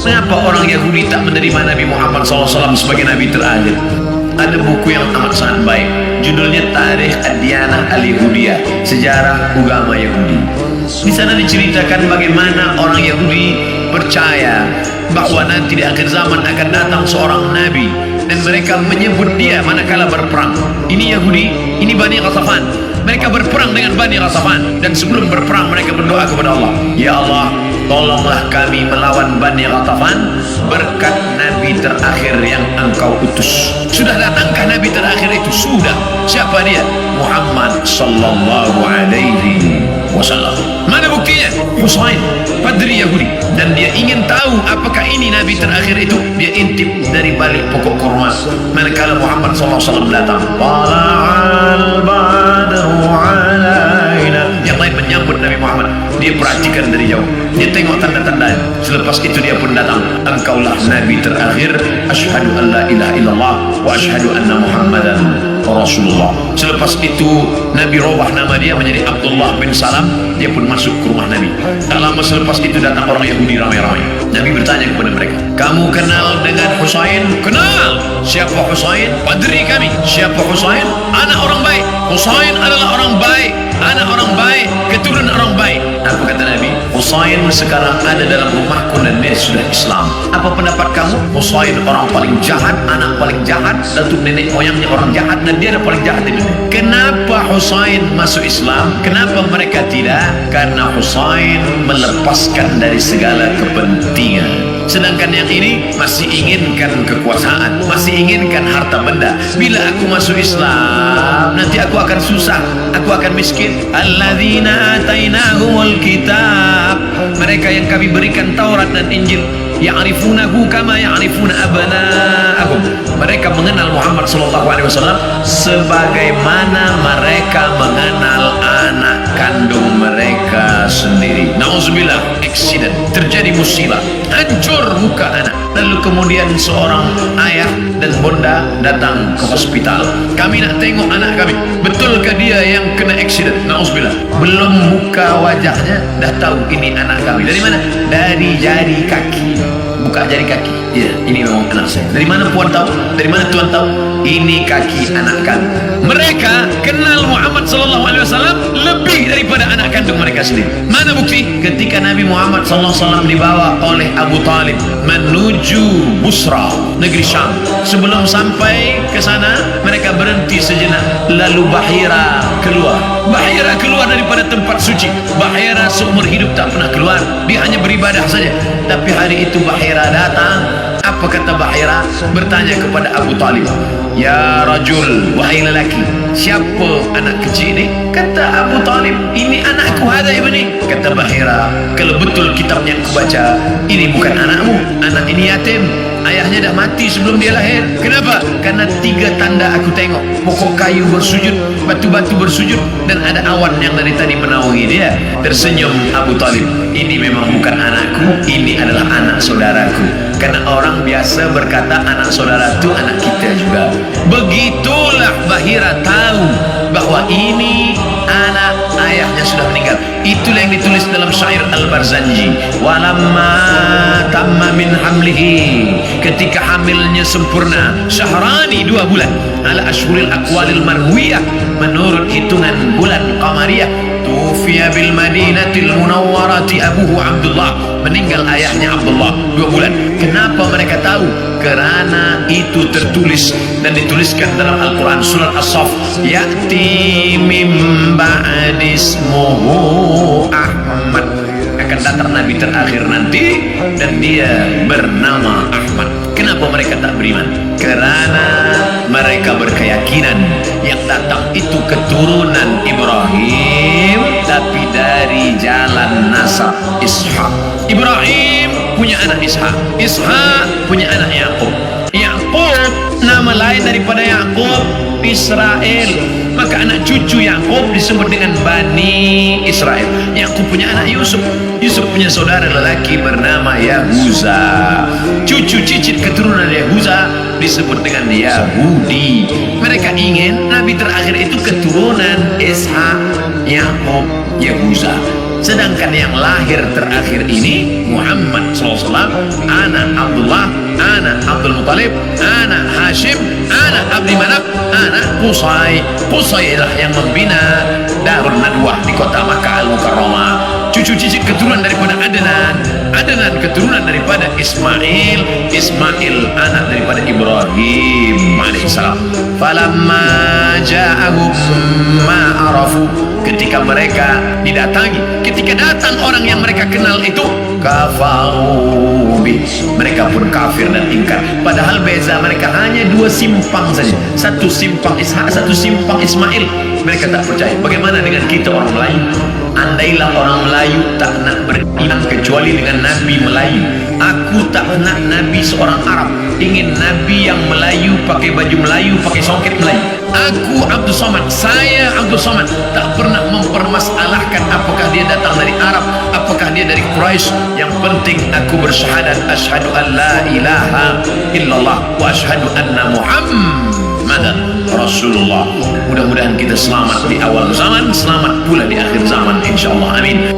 Mengapa orang Yahudi tak menerima Nabi Muhammad SAW sebagai Nabi terakhir? Ada buku yang amat sangat baik, judulnya Tarikh Ad-Diyanah Al-Yahudiyah, sejarah agama Yahudi. Di sana diceritakan bagaimana orang Yahudi percaya bahwa nanti di akhir zaman akan datang seorang Nabi, dan mereka menyebut dia manakala berperang. Ini Yahudi, ini Bani Ghatafan. Mereka berperang dengan Bani Ghatafan, dan sebelum berperang mereka berdoa kepada Allah, ya Allah, tolonglah kami melawan Bani Ghatafan berkat Nabi terakhir yang engkau utus. Sudah datangkah Nabi terakhir itu? Sudah. Siapa dia? Muhammad sallallahu alaihi wasallam. Mana buktinya? Husain, padri Yahudi, dan dia ingin tahu apakah ini Nabi terakhir itu. Dia intip dari balik pokok kurma manakala Muhammad sallallahu alaihi wasallam datang. Tala'al badru alaina. Yang lain menyambut Nabi Muhammad, dia perhatikan dari jauh, dia tengok tanda-tanda. Selepas itu dia pun datang, engkaulah Nabi terakhir, asyhadu an la ilaha illallah wa asyhadu anna Muhammadan Rasulullah. Selepas itu Nabi robah nama dia menjadi Abdullah bin Salam. Dia pun masuk ke rumah Nabi. Tak lama selepas itu datang orang Yahudi ramai-ramai. Nabi bertanya kepada mereka, kamu kenal dengan Husain? Kenal. Siapa Husain? Padri kami. Siapa Husain? Anak orang baik. Husain adalah orang baik, anak orang baik, keturunan orang baik. Apa kata Nabi? Husain sekarang ada dalam rumahku dan dia sudah Islam. Apa pendapat kamu? Husain orang paling jahat, anak paling jahat, datuk nenek moyangnya orang jahat, dan dia ada paling jahat di dunia. Kenapa Husain masuk Islam? Kenapa mereka tidak? Karena Husain melepaskan dari segala kepentingan. Sedangkan yang ini masih inginkan kekuasaan, masih inginkan harta benda. Bila aku masuk Islam, nanti aku akan susah, aku akan miskin. Alladzina atainahumul kitab, mereka yang kami berikan Taurat dan Injil, ya'rifunahu kama ya'rifuna abna'ahum. Mereka mengenal Muhammad sallallahu alaihi wasallam sebagaimana mereka mengenal anak kandung mereka sendiri. Nauzubillah, accident, terjadi musibah, hancur muka anak. Lalu kemudian seorang ayah dan bunda datang ke hospital. Kami nak tengok anak kami, betulkah dia yang kena accident? Nauzubillah. Belum buka wajahnya dah tahu ini anak kami. Dari mana? Dari jari kaki. Buka jari kaki. Ya, ini memang anak saya. Dari mana puan tahu? Dari mana tuan tahu? Ini kaki anak kami. Mereka kenal Muhammad sallallahu alaihi wasallam lebih daripada anak kandung mereka sendiri. Mana bukti? Ketika Nabi Muhammad sallallahu alaihi wasallam dibawa oleh Abu Talib menuju Busra, negeri Syam. Sebelum sampai ke sana, mereka berhenti sejenak. Lalu Bahira keluar. Bahira keluar daripada tempat suci. Bahira seumur hidup tak pernah keluar. Dia hanya beribadah saja. Tapi hari itu Bahira datang. Apa kata Bahira? Bertanya kepada Abu Talib, ya rajul, wahai lelaki, siapa anak kecil ini? Kata Abu Talib, ini anakku, hadha ibni. Kata Bahira, kalau betul kitab yang kubaca, ini bukan anakmu, anak ini yatim, ayahnya dah mati sebelum dia lahir. Kenapa? Karena 3 tanda aku tengok, pokok kayu bersujud, batu-batu bersujud, dan ada awan yang dari tadi menaungi dia. Tersenyum Abu Talib, ini memang bukan anakku, ini adalah anak saudaraku. Karena orang biasa berkata anak saudara itu anak kita juga. Begitulah Bahira tahu bahwa ini anak ayahnya sudah meninggal. Itulah yang ditulis dalam syair Al-Barzanji. Walamma tamma min hamlihi, ketika hamilnya sempurna, syahrani 2 bulan, ala ashhuril aqwalil marwiyah, menurut hitungan bulan qamariyah, tufiya bil madinatil munawwarati abuhu Abdullah, meninggal ayahnya Abdullah 2 bulan. Kenapa mereka tahu? Karena itu tertulis dan dituliskan dalam Al-Quran surat As-Saff, ya'ti mim ba'dismuhu Ahmad, akan datang Nabi terakhir nanti dan dia bernama Ahmad. Kenapa mereka tak beriman? Karena mereka berkeyakinan yang datang itu keturunan Ibrahim, tapi dari jalan nasab Ishak. Ibrahim punya anak Ishak, Ishak punya anak Yakub, Yakub nama lain daripada Yakub Israel, maka anak cucu Yakub disebut dengan Bani Israel. Yakub punya anak Yusuf, Yusuf punya saudara lelaki bernama Yahuza. Cucu cicit keturunan Yahuza disebut dengan Yahudi. Mereka ingin nabi terakhir itu keturunan Ishak, Yakub, Yahuza. Sedangkan yang lahir terakhir ini Muhammad SAW, anak Abdullah, anak Abdul Muttalib, anak Hashim, anak Abdi Manaf, anak Qusay. Qusay lah yang membina Darun Nadwah di kota Makkah Al-Mukarramah. Cucu cicit keturunan daripada Adnan, Adnan keturunan daripada Ismail, Ismail anak daripada Ibrahim alaihissalam. Falamma ja'ahum ma arafu, ketika mereka didatangi, ketika datang orang yang mereka kenal itu, kafaru bih, mereka pun kafir dan ingkar. Padahal beza mereka hanya dua simpang saja, satu simpang Ishak, satu simpang Ismail. Mereka tak percaya. Bagaimana dengan kita orang Melayu? Andailah orang Melayu tak nak beriman kecuali dengan Nabi Melayu. Aku tak nak Nabi seorang Arab, ingin Nabi yang Melayu, pakai baju Melayu, pakai songket Melayu. Aku Abdul Somad, saya Abdul Somad, tak pernah mempermasalahkan apakah dia datang dari Arab, apakah dia dari Quraisy. Yang penting aku bersyahadat asyhadu an la ilaha illallah wa asyhadu anna Muhammadan Rasulullah. Mudah-mudahan kita selamat di awal zaman, selamat pula di akhir zaman, insyaallah, amin.